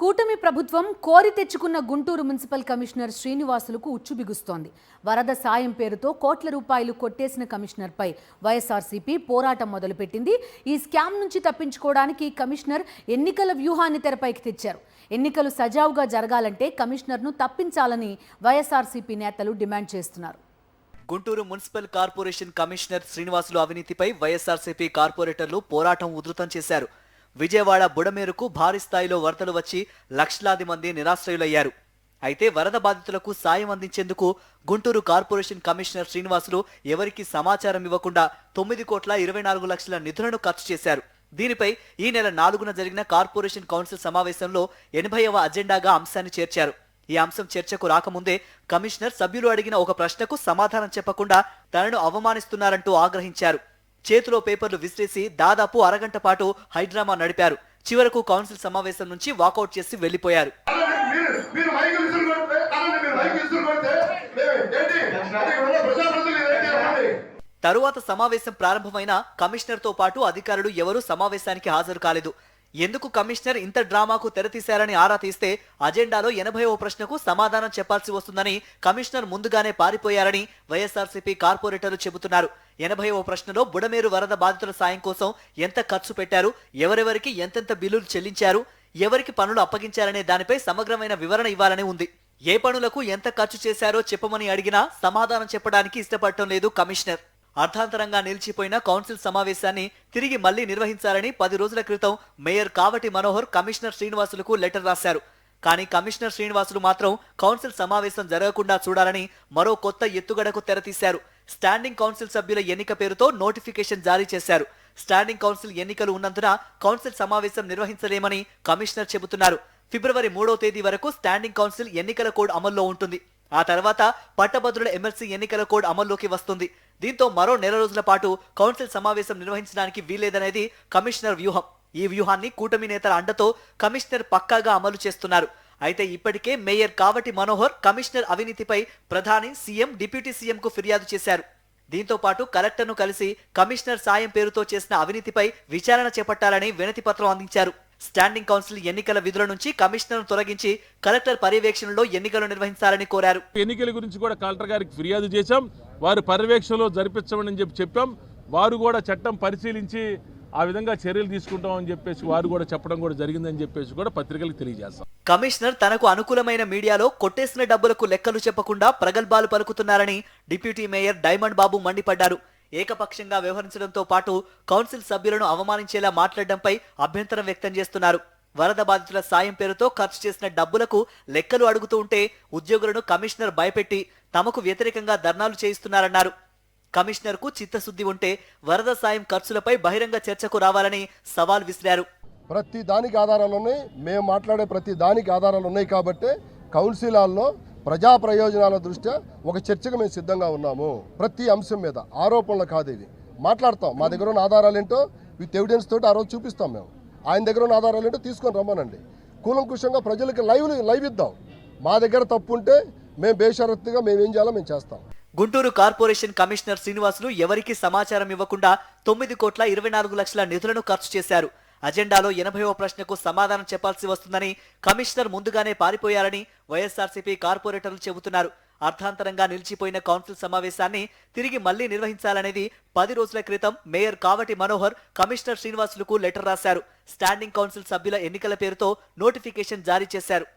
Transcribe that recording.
కూటమి ప్రభుత్వం కోరి తెచ్చుకున్న గుంటూరు మున్సిపల్ కమిషనర్ శ్రీనివాసులకు ఉచ్చు బిగుస్తోంది. వరద సాయం పేరుతో కోట్ల రూపాయలు కొట్టేసిన కమిషనర్పై వైఎస్ఆర్సీపీ పోరాటం మొదలుపెట్టింది. ఈ స్కామ్ నుంచి తప్పించుకోవడానికి కమిషనర్ ఎన్నికల వ్యూహాన్ని తెరపైకి తెచ్చారు. ఎన్నికలు సజావుగా జరగాలంటే కమిషనర్ను తప్పించాలని వైఎస్ఆర్సీపీ నేతలు డిమాండ్ చేస్తున్నారు. Guntur municipal corporation commissioner Srinivasulu అవినీతిపై వైఎస్ఆర్సీపీ కార్పొరేటర్లు పోరాటం ఉధృతం చేశారు. విజయవాడ బుడమేరుకు భారీ స్థాయిలో వరదలు వచ్చి లక్షలాది మంది నిరాశ్రయులయ్యారు. అయితే వరద బాధితులకు సాయం అందించేందుకు గుంటూరు కార్పొరేషన్ కమిషనర్ శ్రీనివాసులు ఎవరికీ సమాచారం ఇవ్వకుండా 9,24,00,000 నిధులను ఖర్చు చేశారు. దీనిపై ఈ నెల 4న జరిగిన కార్పొరేషన్ కౌన్సిల్ సమావేశంలో 80వ అజెండాగా అంశాన్ని చేర్చారు. ఈ అంశం చర్చకు రాకముందే కమిషనర్ సభ్యులు అడిగిన ఒక ప్రశ్నకు సమాధానం చెప్పకుండా తనను అవమానిస్తున్నారంటూ ఆగ్రహించారు. చేతిలో పేపర్లు విసిరేసి దాదాపు అరగంట పాటు హైడ్రామా నడిపారు. చివరకు కౌన్సిల్ సమావేశం నుంచి వాకౌట్ చేసి వెళ్లిపోయారు. తరువాత సమావేశం ప్రారంభమైన కమిషనర్తో పాటు అధికారులు ఎవరూ సమావేశానికి హాజరు కాలేదు. ఎందుకు కమిషనర్ ఇంత డ్రామాకు తెరతీశారని ఆరా తీస్తే అజెండాలో 80వ ప్రశ్నకు సమాధానం చెప్పాల్సి వస్తుందని కమిషనర్ ముందుగానే పారిపోయారని వైఎస్ఆర్సీపీ కార్పొరేటర్లు చెబుతున్నారు. 80వ ప్రశ్నలో బుడమేరు వరద బాధితుల సాయం కోసం ఎంత ఖర్చు పెట్టారు, ఎవరెవరికి ఎంతెంత బిల్లులు చెల్లించారు, ఎవరికి పనులు అప్పగించారనే దానిపై సమగ్రమైన వివరణ ఇవ్వాలని ఉంది. ఏ పనులకు ఎంత ఖర్చు చేశారో చెప్పమని అడిగినా సమాధానం చెప్పడానికి ఇష్టపడటం లేదు కమిషనర్. అర్థాంతరంగా నిలిచిపోయిన కౌన్సిల్ సమావేశాన్ని తిరిగి మళ్లీ నిర్వహించాలని 10 రోజుల క్రితం mayor Kavati Manohar commissioner శ్రీనివాసులకు letter రాశారు. కానీ కమిషనర్ శ్రీనివాసులు మాత్రం కౌన్సిల్ సమావేశం జరగకుండా చూడాలని మరో కొత్త ఎత్తుగడకు తెరతీశారు. స్టాండింగ్ కౌన్సిల్ సభ్యుల ఎన్నిక పేరుతో నోటిఫికేషన్ జారీ చేశారు. స్టాండింగ్ కౌన్సిల్ ఎన్నికలు ఉన్నందున కౌన్సిల్ సమావేశం నిర్వహించలేమని కమిషనర్ చెబుతున్నారు. ఫిబ్రవరి 3వ తేదీ వరకు స్టాండింగ్ కౌన్సిల్ ఎన్నికల కోడ్ అమల్లో ఉంటుంది. ఆ తర్వాత పట్టభద్రుల ఎమ్మెల్సీ ఎన్నికల కోడ్ అమల్లోకి వస్తుంది. దీంతో మరో నెల రోజుల పాటు కౌన్సిల్ సమావేశం నిర్వహించడానికి వీల్లేదనేది కమిషనర్ వ్యూహం. ఈ వ్యూహాన్ని కూటమి నేతల అండతో కమిషనర్ పక్కాగా అమలు చేస్తున్నారు. అయితే ఇప్పటికే మేయర్ కావటి మనోహర్ కమిషనర్ అవినీతిపై ప్రధాని, సీఎం, డిప్యూటీ సీఎంకు ఫిర్యాదు చేశారు. దీంతో పాటు కలెక్టర్ను కలిసి కమిషనర్ సాయం పేరుతో చేసిన అవినీతిపై విచారణ చేపట్టాలని వినతి పత్రం అందించారు. స్టాండింగ్ కౌన్సిల్ ఎన్నికల విధుల నుంచి కమిషనర్ను తొలగించి కలెక్టర్ పర్యవేక్షణలో ఎన్నికలు నిర్వహించాలని కోరారు. ఎన్నికల గురించి కూడా కలెక్టర్ గారికి ఫిర్యాదు చేశాం. వారు పర్యవేక్షణలో జరిపించమని చెప్పాం. వారు కూడా చట్టం పరిశీలించి ఆ విధంగా చర్యలు తీసుకుంటామని చెప్పేసి వారు కూడా చెప్పడం కూడా జరిగిందని చెప్పేసి కూడా పత్రికలకు తెలియజేస్తాం. కమిషనర్ తనకు అనుకూలమైన మీడియాలో కొట్టేసిన డబ్బులకు లెక్కలు చెప్పకుండా ప్రగల్భాలు పలుకుతున్నారని డిప్యూటీ మేయర్ డైమండ్ బాబు మండిపడ్డారు. ఏకపక్షంగా వ్యవహరించడంతో పాటు కౌన్సిల్ సభ్యులను అవమానించేలా మాట్లాడడంపై అభ్యంతరం వ్యక్తం చేస్తున్నారు. వరద బాధితుల సాయం పేరుతో ఖర్చు చేసిన డబ్బులకు లెక్కలు అడుగుతూ ఉంటే ఉద్యోగులను కమిషనర్ భయపెట్టి తమకు వ్యతిరేకంగా ధర్నాలు చేయిస్తున్నారన్నారు. కమిషనర్ కు చిత్తశుద్ధి ఉంటే వరద సాయం ఖర్చులపై బహిరంగ చర్చకు రావాలని సవాల్ విసిరారు. ప్రతి దానికి ఆధారాలు ఉన్నాయి, మేము మాట్లాడే ప్రతి దానికి ఆధారాలు ఉన్నాయి. కాబట్టి కౌన్సిల్ హాల్లో ప్రజా ప్రయోజనాల దృష్ట్యా ఒక చర్చకు మేము సిద్ధంగా ఉన్నాము. ప్రతి అంశం మీద ఆరోపణలు కాదు, ఇవి మాట్లాడతాం. మా దగ్గర ఉన్న ఆధారాలు ఏంటో విత్ ఎవిడెన్స్ తోటి ఆ రోజు చూపిస్తాం. మేము ఆయన దగ్గర ఉన్న ఆధారాలు ఏంటో తీసుకొని రమ్మనండి. కూలంకుషంగా ప్రజలకు లైవ్ ఇద్దాం. మా దగ్గర తప్పు ఉంటే మేము బేషరత్తుగా మేము ఏం చేయాలో మేము చేస్తాం. గుంటూరు కార్పొరేషన్ కమిషనర్ శ్రీనివాసులు ఎవరికీ సమాచారం ఇవ్వకుండా 9,24,00,000 నిధులను ఖర్చు చేశారు. అజెండాలో 80వ ప్రశ్నకు సమాధానం చెప్పాల్సి వస్తుందని కమిషనర్ ముందుగానే పారిపోయారని వైఎస్ఆర్సీపీ కార్పొరేటర్లు చెబుతున్నారు. అర్థాంతరంగా నిలిచిపోయిన కౌన్సిల్ సమావేశాన్ని తిరిగి మళ్లీ నిర్వహించాలనేది 10 రోజుల క్రితం mayor Kavati Manohar commissioner శ్రీనివాసులకు letter రాశారు. స్టాండింగ్ కౌన్సిల్ సభ్యుల ఎన్నికల పేరుతో నోటిఫికేషన్ జారీ చేశారు.